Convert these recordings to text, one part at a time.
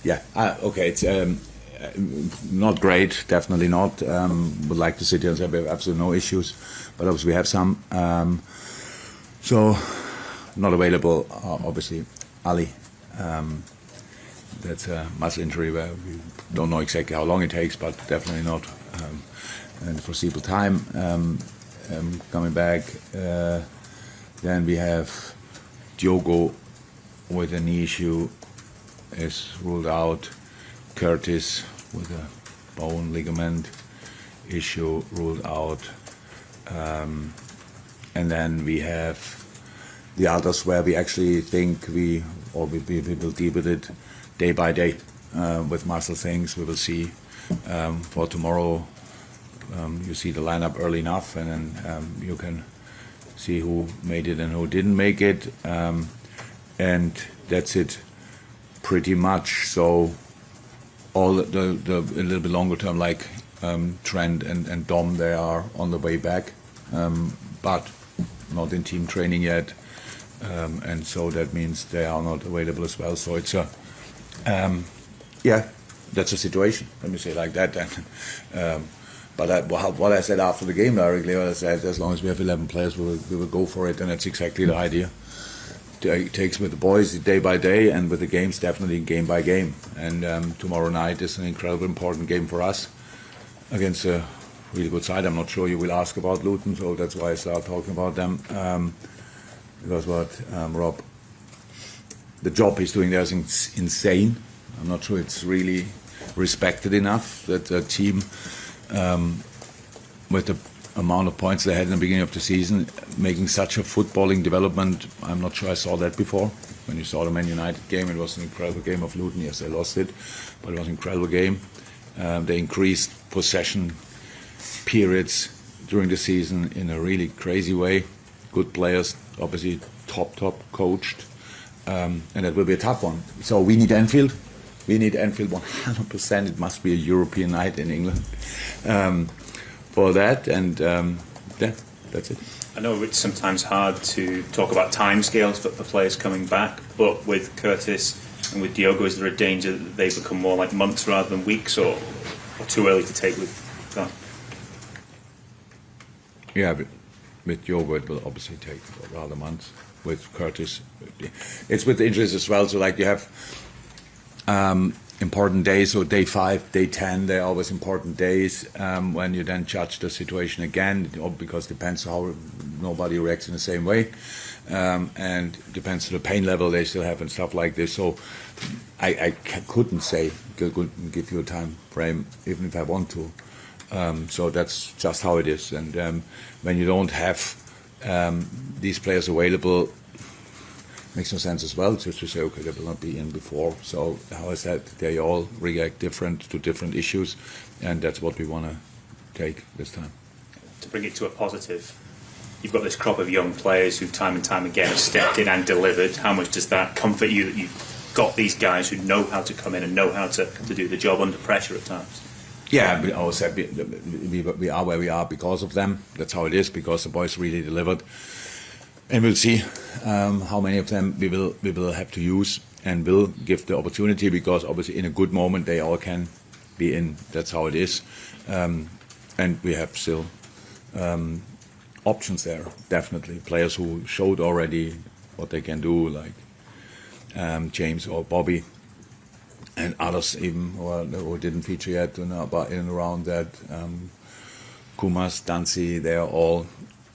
Yeah, okay, it's not great, definitely not. Would like to sit here and say we have absolutely no issues, but obviously we have some. So, not available, obviously, Ali. That's a muscle injury where we don't know exactly how long it takes, but definitely not in the foreseeable time. Coming back, then we have Diogo with a knee issue is ruled out. Curtis with a bone ligament issue ruled out. And then we have the others where we actually think we will deal with it day by day with muscle things. We will see for tomorrow. You see the lineup early enough, and then you can see who made it and who didn't make it, and that's it pretty much. So all the a little bit longer term, like Trent and Dom, they are on the way back, but not in team training yet, and so that means they are not available as well. So it's a that's a situation. Let me say it like that. Then. But what I said after the game directly, I said as long as we have 11 players, we will go for it, and that's exactly the idea. It takes with the boys day by day, and with the games definitely game by game. And tomorrow night is an incredibly important game for us against a really good side. I'm not sure you will ask about Luton, so that's why I start talking about them. Because Rob, the job he's doing there is insane. I'm not sure it's really respected enough that the team, with the amount of points they had in the beginning of the season, making such a footballing development, I'm not sure I saw that before. When you saw the Man United game, it was an incredible game of Luton. Yes, they lost it, but it was an incredible game. They increased possession periods during the season in a really crazy way. Good players, obviously top coached, and that will be a tough one. So we need Anfield. We need Anfield 100%. It must be a European night in England for that, and that's it. I know it's sometimes hard to talk about timescales for players coming back, but with Curtis and with Diogo, is there a danger that they become more like months rather than weeks, or too early to take with that? Yeah, but with Diogo it will obviously take rather months. With Curtis, it's with the injuries as well. So like you have important days, so day 5, day 10, they're always important days when you then judge the situation again, because it depends how nobody reacts in the same way, and depends on the pain level they still have and stuff like this. So I couldn't say, couldn't give you a time frame even if I want to. So that's just how it is. And when you don't have these players available, makes no sense as well just to say, okay, they will not be in before. So, how I said, they all react different to different issues, and that's what we want to take this time. To bring it to a positive, you've got this crop of young players who time and time again have stepped in and delivered. How much does that comfort you that you've got these guys who know how to come in and know how to do the job under pressure at times? Yeah, I always said we are where we are because of them. That's how it is, because the boys really delivered. And we'll see how many of them we will have to use and will give the opportunity, because obviously in a good moment they all can be in. That's how it is. And we have still options there, definitely. Players who showed already what they can do, like James or Bobby, and others even who didn't feature yet in and around that. Kumas, Dancy, they are all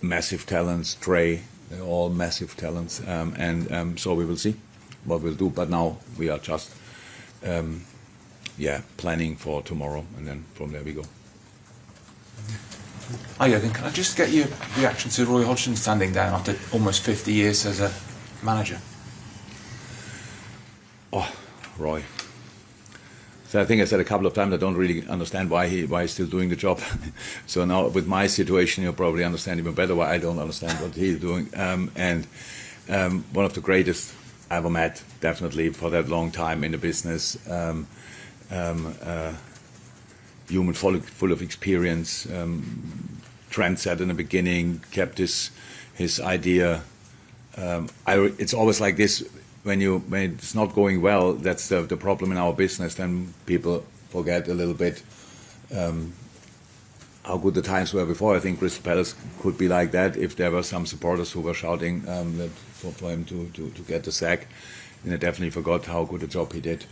massive talents. Trey, they're all massive talents, and so we will see what we'll do. But now we are just, planning for tomorrow, and then from there we go. Hi Jurgen, can I just get your reaction to Roy Hodgson standing down after almost 50 years as a manager? Oh, Roy. So I think I said a couple of times I don't really understand why he's still doing the job. So now with my situation, you'll probably understand even better why I don't understand what he's doing. And one of the greatest I ever met, definitely, for that long time in the business. Human full of experience. Trent said in the beginning, kept his idea. It's always like this. when it's not going well, that's the problem in our business. Then people forget a little bit how good the times were before. I think Crystal Palace could be like that if there were some supporters who were shouting that for him to get the sack. And I definitely forgot how good a job he did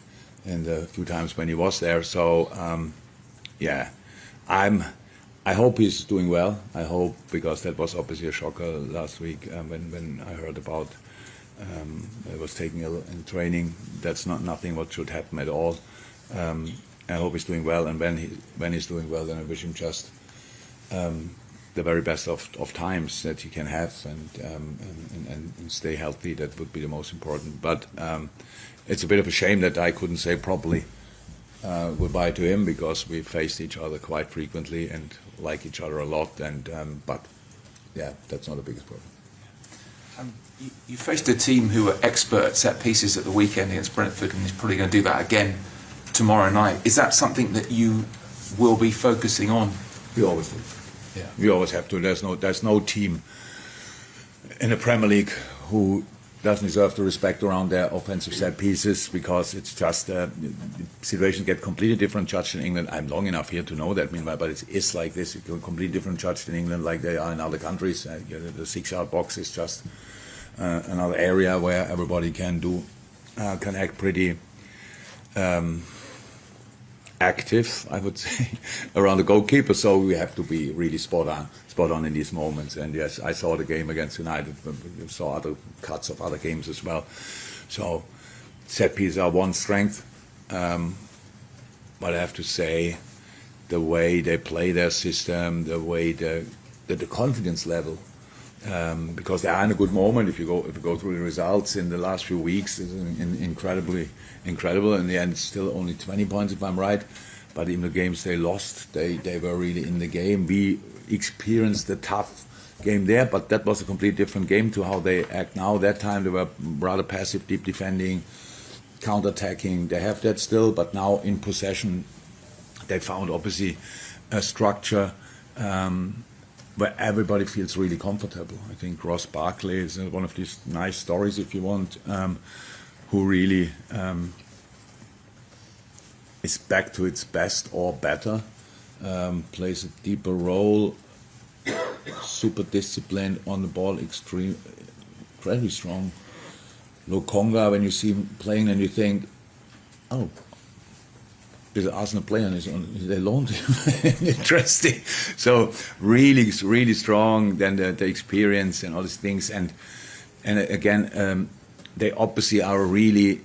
in the few times when he was there. So yeah, I hope he's doing well. I hope, because that was obviously a shocker last week when I heard about he was taking in training. That's nothing what should happen at all. I hope he's doing well, and when he's doing well, then I wish him just the very best of times that he can have, and stay healthy. That would be the most important. But it's a bit of a shame that I couldn't say properly goodbye to him, because we faced each other quite frequently and like each other a lot. And but yeah, that's not the biggest problem. You faced a team who were expert at set pieces at the weekend against Brentford, and he's probably going to do that again tomorrow night. Is that something that you will be focusing on? We always do. Yeah, we always have to. There's no team in the Premier League who doesn't deserve the respect around their offensive set pieces, because it's just situations get completely different judged in England. I'm long enough here to know that, meanwhile, but it is like this. It's completely different judged in England like they are in other countries. The 6-yard box is just another area where everybody can act pretty active, I would say, around the goalkeeper. So we have to be really spot on in these moments. And yes, I saw the game against United. We saw other cuts of other games as well. So set pieces are one strength, but I have to say, the way they play their system, the way the confidence level, because they are in a good moment. If you go through the results in the last few weeks, it's incredible. In the end, still only 20 points, if I'm right. But in the games they lost, they were really in the game. We experienced a tough game there, but that was a completely different game to how they act now. That time they were rather passive, deep defending, counter-attacking. They have that still, but now in possession, they found obviously a structure where everybody feels really comfortable. I think Ross Barkley is one of these nice stories, if you want, who really is back to its best or better, plays a deeper role, super disciplined on the ball, incredibly strong. Lokonga, when you see him playing, and you think, oh, is an Arsenal player, and they loaned him. Interesting. So really, really strong. Then the experience and all these things, and again, they obviously are really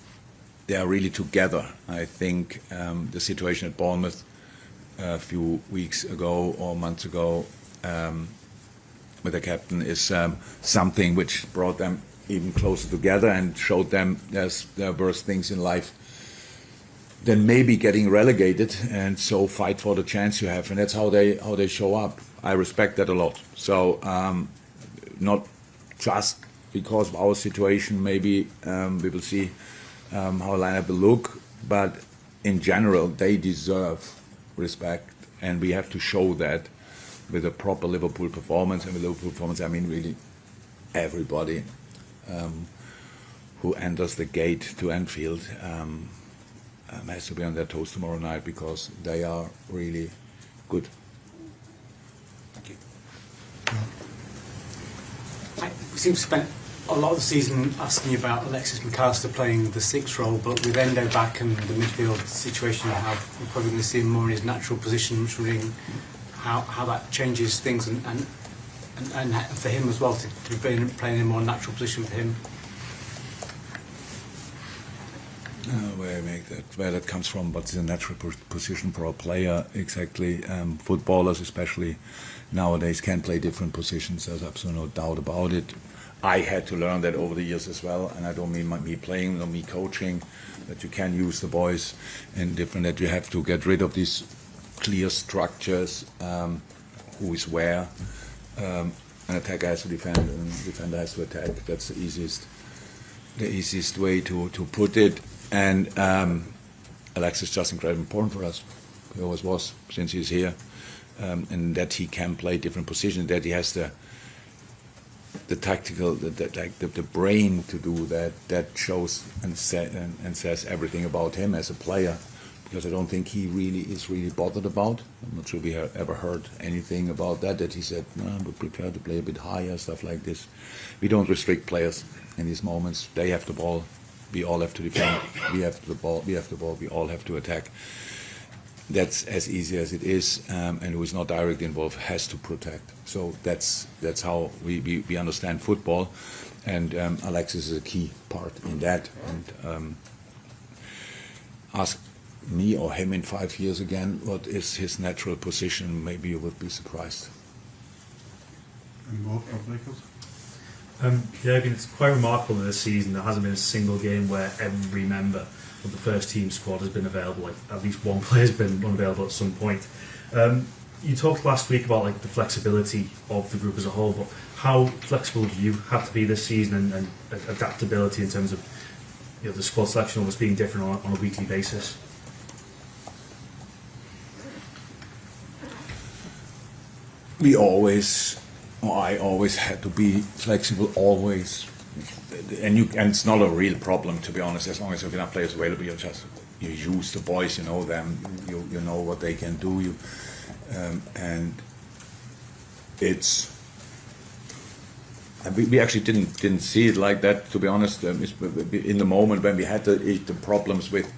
together. I think the situation at Bournemouth a few weeks ago or months ago with the captain is something which brought them even closer together and showed them there are worse things in life than maybe getting relegated, and so fight for the chance you have, and that's how they show up. I respect that a lot. So not just because of our situation, maybe we will see how a lineup will look, but in general they deserve respect, and we have to show that with a proper Liverpool performance. And with Liverpool performance, I mean really everybody who enters the gate to Anfield has to be on their toes tomorrow night, because they are really good. Thank you. We seem to spend a lot of the season asking you about Alexis McAllister playing the 6th role, but with Endo back and the midfield situation you have, we're probably going to see him more in his natural position. I'm just wondering how that changes things, and for him as well, to be playing in a more natural position for him. Where that comes from, but it's a natural position for a player, exactly. Footballers, especially nowadays, can play different positions. There's absolutely no doubt about it. I had to learn that over the years as well, and I don't mean me playing or me coaching, that you can use the boys in different, that you have to get rid of these clear structures, who is where. An attacker has to defend, and a defender has to attack. That's the easiest way to put it. And Alex is just incredibly important for us. He always was since he's here, and that he can play different positions, that he has the the tactical, the brain to do that, that shows and says everything about him as a player, because I don't think he really is bothered about. I'm not sure we have ever heard anything about that he said, no, I would prefer to play a bit higher, stuff like this. We don't restrict players in these moments. They have the ball, we all have to defend. We have the ball, we all have to attack. That's as easy as it is, and who is not directly involved has to protect. So that's how we understand football, and Alexis is a key part in that. And ask me or him in 5 years again, what is his natural position? Maybe you would be surprised. Any more from Nichols? Jurgen, it's quite remarkable that this season there hasn't been a single game where every member of the first team squad has been available. Like at least one player's been unavailable at some point. You talked last week about like the flexibility of the group as a whole, but how flexible do you have to be this season, and adaptability in terms of the squad selection almost being different on a weekly basis? I always had to be flexible, always, and it's not a real problem, to be honest. As long as you have enough players available, you use the boys, you know them, you know what they can do, and it's. And we actually didn't see it like that, to be honest. In the moment when we had the problems with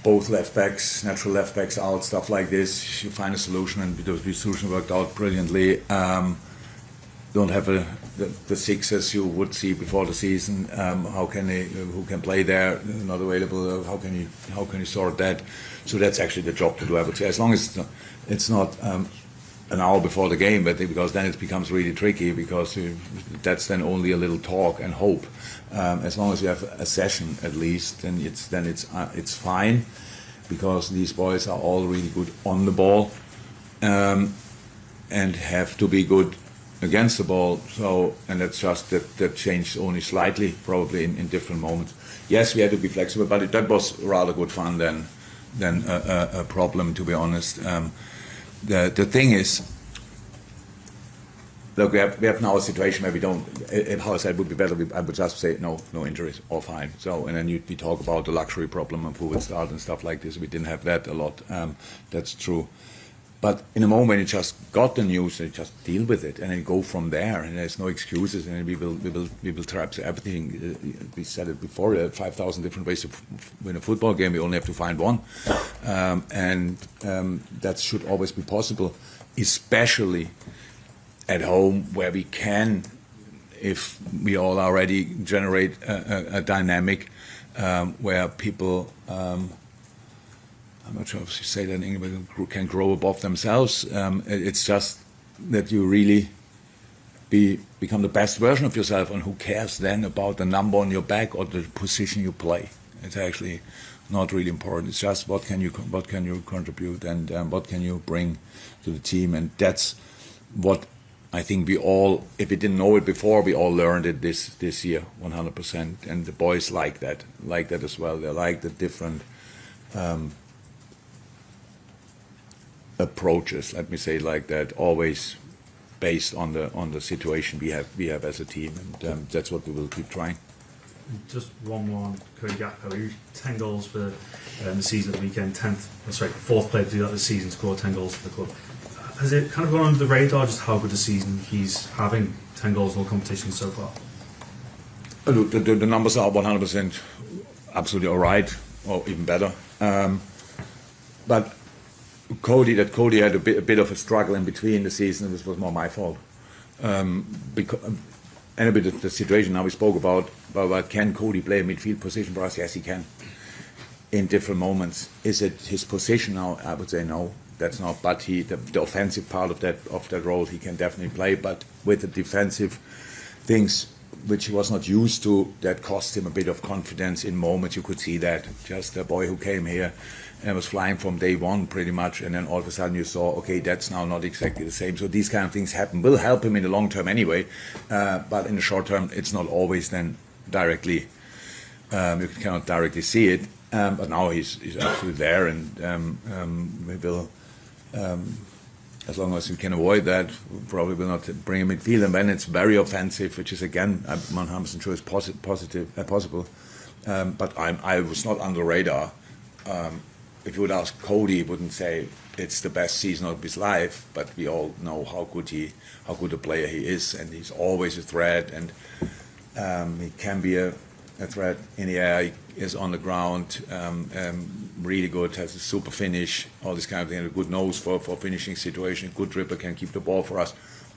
both left backs, natural left backs out, stuff like this, you find a solution, and the solution worked out brilliantly. Don't have the sixes you would see before the season. Who can play there? Not available. How can you sort that? So that's actually the job to do, I would say. As long as it's not an hour before the game, but because then it becomes really tricky, because that's then only a little talk and hope. As long as you have a session at least, then it's fine, because these boys are all really good on the ball, and have to be good against the ball. So, and that's just that changed only slightly, probably in different moments. Yes, we had to be flexible, but that was rather good fun than a problem, to be honest. The thing is, look, we have now a situation where we don't. How I said, it would be better. I would just say no injuries, all fine. So, and then we talk about the luxury problem of who would start and stuff like this. We didn't have that a lot. That's true. But in a moment when you just got the news, you just deal with it and then go from there. And there's no excuses. And we will try everything. We said it before. 5,000 different ways to win a football game. We only have to find one, and that should always be possible, especially at home, where we can, if we all already generate a dynamic where people. I'm not sure if you say that in English, can grow above themselves. It's just that you really become the best version of yourself, and who cares then about the number on your back or the position you play? It's actually not really important. It's just what can you contribute, and what can you bring to the team, and that's what I think we all, if we didn't know it before, we all learned it this year, 100%. And the boys like that as well. They like the different. Approaches, let me say it like that, always based on the situation we have as a team, and that's what we will keep trying. Just one more on Cody Gakpo. 10 goals for the season at the weekend. 4th player to do that this season, scored 10 goals for the club. Has it kind of gone under the radar just how good a season he's having? 10 goals in all competitions so far. Look, the numbers are 100% absolutely all right, or even better. But Cody had a bit of a struggle in between the season. This was more my fault. Because, and a bit of the situation now we spoke about can Cody play a midfield position for us? Yes, he can. In different moments. Is it his position now? I would say no, that's not. But the offensive part of that role he can definitely play. But with the defensive things, which he was not used to, that cost him a bit of confidence in moments. You could see that. Just a boy who came here and was flying from day one pretty much, and then all of a sudden you saw, okay, that's now not exactly the same. So these kind of things happen. Will help him in the long term anyway, but in the short term it's not always then directly, you cannot directly see it, but now he's absolutely there, and we will as long as we can avoid that, we probably will not bring a midfield. And when it's very offensive, which is again, I'm 100% sure is possible. But I was not on the radar. If you would ask Cody, he wouldn't say it's the best season of his life. But we all know how good a player he is, and he's always a threat. And he can be a threat in the air. He is on the ground, really good. Has a super finish, all this kind of thing. A good nose for finishing situation. Good dribbler, can keep the ball for us.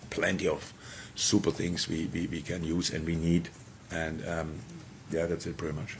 Plenty of super things we can use and we need. And yeah, that's it pretty much.